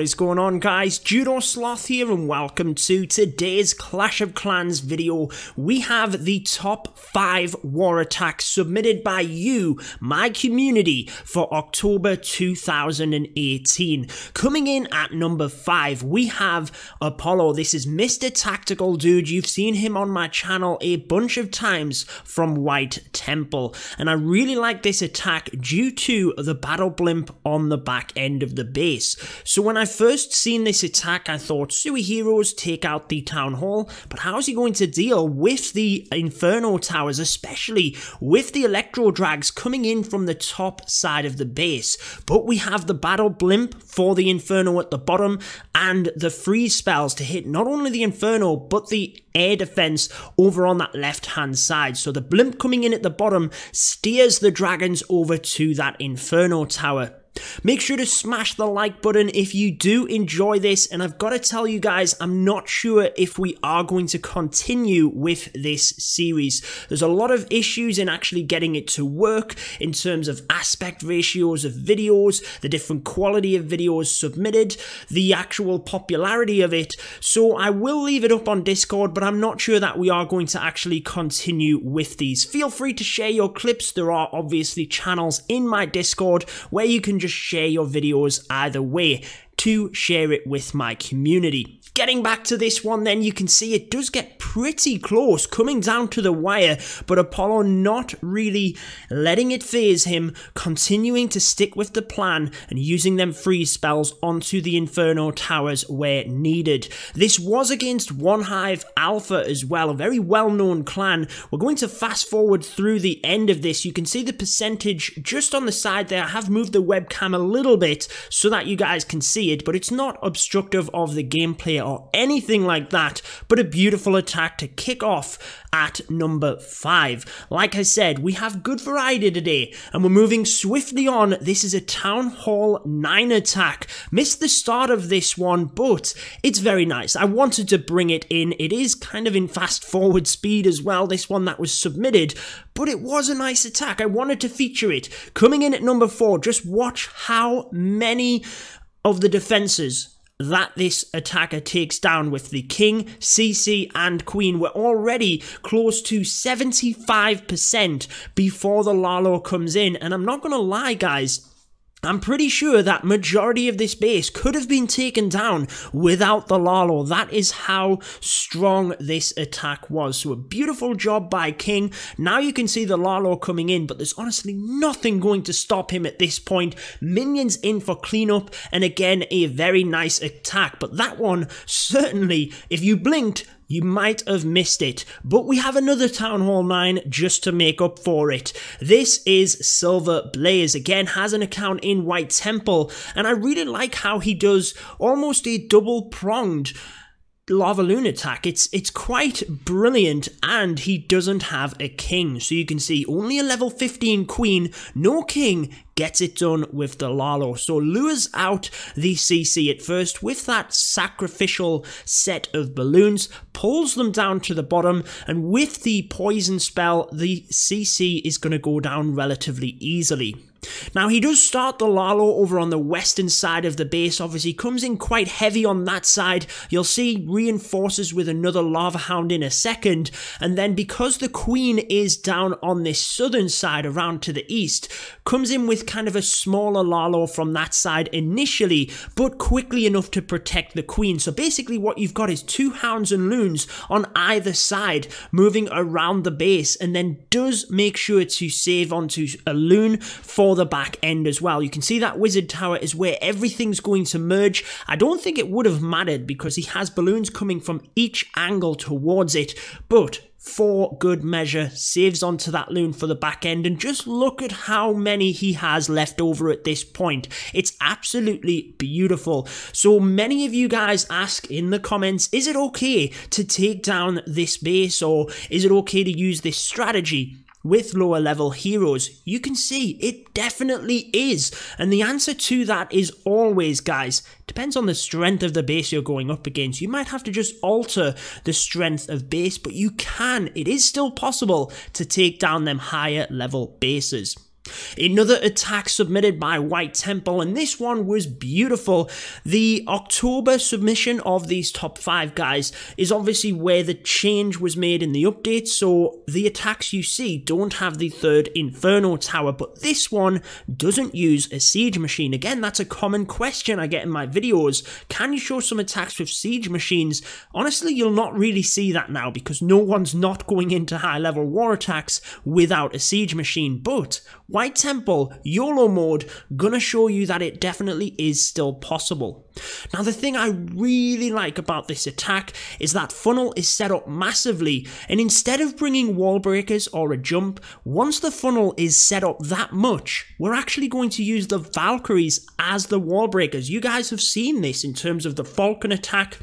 What is going on, guys? Judo Sloth here, and welcome to today's Clash of Clans video. We have the top 5 war attacks submitted by you, my community, for October 2018. Coming in at number 5, we have Apollo. This is Mr. Tactical Dude. You've seen him on my channel a bunch of times from White Temple, and I really like this attack due to the battle blimp on the back end of the base. So when I first seen this attack, I thought, Sui Heroes take out the Town Hall, but how is he going to deal with the Inferno Towers, especially with the Electro Drags coming in from the top side of the base? But we have the battle blimp for the Inferno at the bottom, and the freeze spells to hit not only the Inferno, but the air defense over on that left hand side. So the blimp coming in at the bottom steers the dragons over to that Inferno Tower. Make sure to smash the like button if you do enjoy this, and I've got to tell you guys, I'm not sure if we are going to continue with this series. There's a lot of issues in actually getting it to work in terms of aspect ratios of videos, the different quality of videos submitted, the actual popularity of it. So I will leave it up on Discord, but I'm not sure that we are going to actually continue with these. Feel free to share your clips. There are obviously channels in my Discord where you can just share your videos either way to share it with my community. Getting back to this one then, you can see it does get pretty close, coming down to the wire, but Apollo not really letting it phase him, continuing to stick with the plan and using them freeze spells onto the Inferno Towers where needed. This was against One Hive Alpha as well, a very well-known clan. We're going to fast forward through the end of this. You can see the percentage just on the side there. I have moved the webcam a little bit so that you guys can see it, but it's not obstructive of the gameplay or anything like that, but a beautiful attack to kick off at number 5. Like I said, we have good variety today, and we're moving swiftly on. This is a Town Hall 9 attack. Missed the start of this one, but it's very nice. I wanted to bring it in. It is kind of in fast forward speed as well, this one that was submitted, but it was a nice attack. I wanted to feature it. Coming in at number 4, just watch how many of the defenses that this attacker takes down with the King, CC and Queen. We're already close to 75% before the Lalo comes in, and I'm not gonna lie, guys, I'm pretty sure that majority of this base could have been taken down without the Lalo. That is how strong this attack was. So a beautiful job by King. Now you can see the Lalo coming in, but there's honestly nothing going to stop him at this point. Minions in for cleanup, and again, a very nice attack. But that one, certainly, if you blinked, you might have missed it, but we have another Town Hall 9 just to make up for it. This is Silver Blaze, again has an account in White Temple, and I really like how he does almost a double-pronged Lava Loon attack. It's quite brilliant, and he doesn't have a king, so you can see only a level 15 queen, no king, gets it done with the Lalo. So lures out the CC at first with that sacrificial set of balloons, pulls them down to the bottom, and with the poison spell, the CC is going to go down relatively easily. Now, he does start the Lalo over on the western side of the base. Obviously, comes in quite heavy on that side. You'll see reinforces with another Lava Hound in a second. And then because the Queen is down on this southern side around to the east, comes in with kind of a smaller Lalo from that side initially, but quickly enough to protect the Queen. So basically what you've got is 2 Hounds and Loons on either side moving around the base, and then does make sure to save onto a Loon for the back end as well. You can see that Wizard Tower is where everything's going to merge. I don't think it would have mattered because he has balloons coming from each angle towards it, but for good measure saves onto that Loon for the back end, and just look at how many he has left over at this point. It's absolutely beautiful. So many of you guys ask in the comments, is it okay to take down this base, or is it okay to use this strategy with lower level heroes? You can see it definitely is, and the answer to that is always, guys, depends on the strength of the base you're going up against. You might have to just alter the strength of base, but you can, it is still possible to take down them higher level bases. Another attack submitted by White Temple, and this one was beautiful. The October submission of these top 5 guys is obviously where the change was made in the update, so the attacks you see don't have the 3rd Inferno Tower, but this one doesn't use a siege machine. Again, that's a common question I get in my videos. Can you show some attacks with siege machines? Honestly, you'll not really see that now because no one's not going into high level war attacks without a siege machine, but White Temple, YOLO mode, gonna show you that it definitely is still possible. Now the thing I really like about this attack is that funnel is set up massively, and instead of bringing wall breakers or a jump, once the funnel is set up that much, we're actually going to use the Valkyries as the wall breakers. You guys have seen this in terms of the Falcon attack.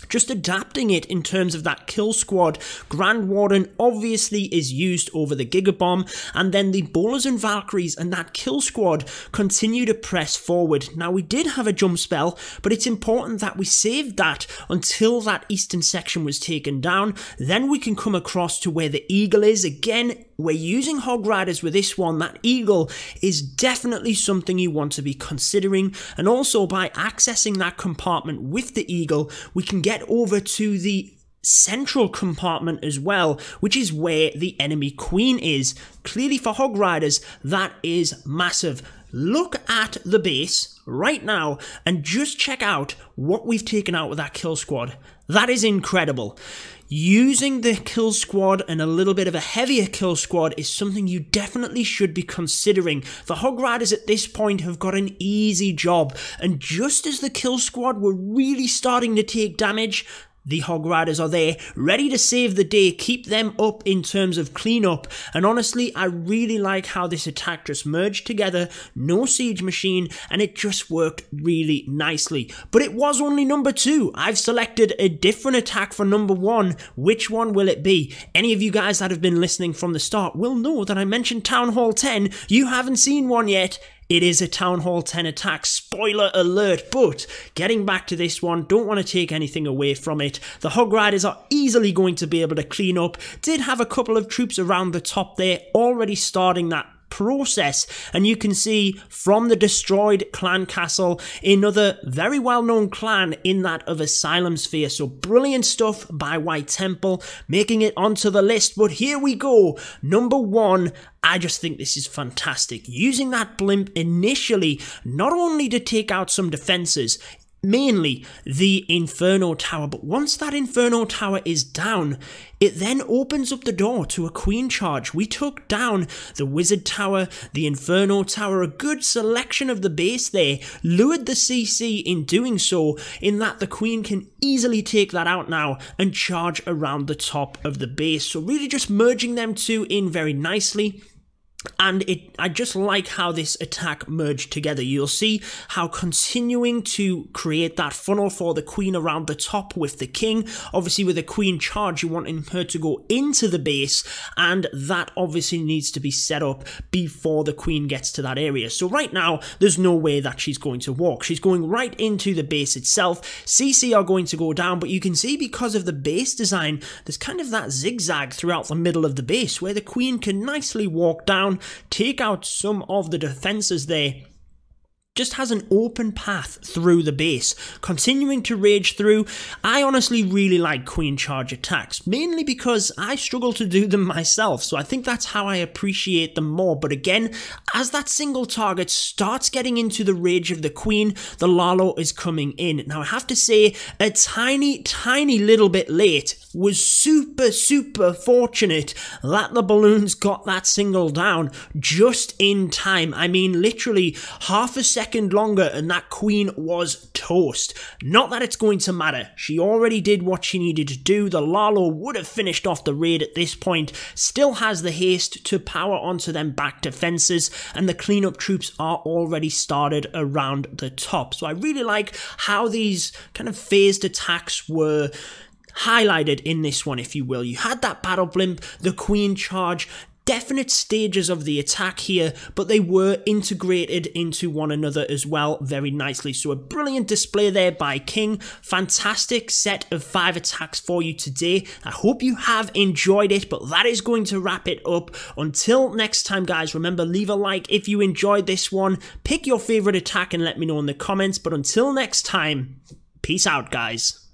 Just adapting it in terms of that kill squad. Grand Warden obviously is used over the Gigabomb, and then the Bowlers and Valkyries and that kill squad continue to press forward. Now we did have a jump spell, but it's important that we saved that until that eastern section was taken down. Then we can come across to where the Eagle is. Again, we're using Hog Riders with this one. That Eagle is definitely something you want to be considering, and also by accessing that compartment with the Eagle, we can get over to the central compartment as well, which is where the enemy queen is. Clearly for Hog Riders, that is massive. Look at the base right now and just check out what we've taken out with that kill squad. That is incredible. Using the kill squad and a little bit of a heavier kill squad is something you definitely should be considering. The Hog Riders at this point have got an easy job, and just as the kill squad were really starting to take damage, the Hog Riders are there, ready to save the day, keep them up in terms of cleanup. And honestly, I really like how this attack just merged together, no siege machine, and it just worked really nicely. But it was only number 2. I've selected a different attack for number 1. Which one will it be? Any of you guys that have been listening from the start will know that I mentioned Town Hall 10. You haven't seen one yet. It is a Town Hall 10 attack, spoiler alert, but getting back to this one, don't want to take anything away from it. The Hog Riders are easily going to be able to clean up. Did have a couple of troops around the top there, already starting that process, and you can see from the destroyed clan castle another very well-known clan in that of Asylum Sphere. So brilliant stuff by White Temple, making it onto the list. But here we go, number 1. I just think this is fantastic. Using that blimp initially, not only to take out some defenses, mainly the Inferno Tower, but once that Inferno Tower is down, it then opens up the door to a Queen charge. We took down the Wizard Tower, the Inferno Tower, a good selection of the base there, lured the CC in doing so, in that the Queen can easily take that out now and charge around the top of the base. So really just merging them two in very nicely. And I just like how this attack merged together. You'll see how continuing to create that funnel for the Queen around the top with the King. Obviously with a Queen charge, you want her to go into the base, and that obviously needs to be set up before the Queen gets to that area. So right now, there's no way that she's going to walk. She's going right into the base itself. CC are going to go down, but you can see because of the base design, there's kind of that zigzag throughout the middle of the base where the Queen can nicely walk down, take out some of the defenses there. Just has an open path through the base, continuing to rage through. I honestly really like Queen charge attacks, mainly because I struggle to do them myself, so I think that's how I appreciate them more. But again, as that single target starts getting into the rage of the Queen, the Lalo is coming in. Now I have to say, a tiny little bit late. Was super fortunate that the balloons got that single down just in time. I mean, literally half a second longer and that Queen was toast. Not that it's going to matter. She already did what she needed to do. The Lalo would have finished off the raid at this point. Still has the haste to power onto them back defenses, and the cleanup troops are already started around the top. So I really like how these kind of phased attacks were highlighted in this one, if you will. You had that battle blimp, the Queen charge, definite stages of the attack here, but they were integrated into one another as well very nicely. So a brilliant display there by King. Fantastic set of 5 attacks for you today. I hope you have enjoyed it, but that is going to wrap it up. Until next time, guys, remember, leave a like if you enjoyed this one. Pick your favorite attack and let me know in the comments. But until next time, peace out, guys.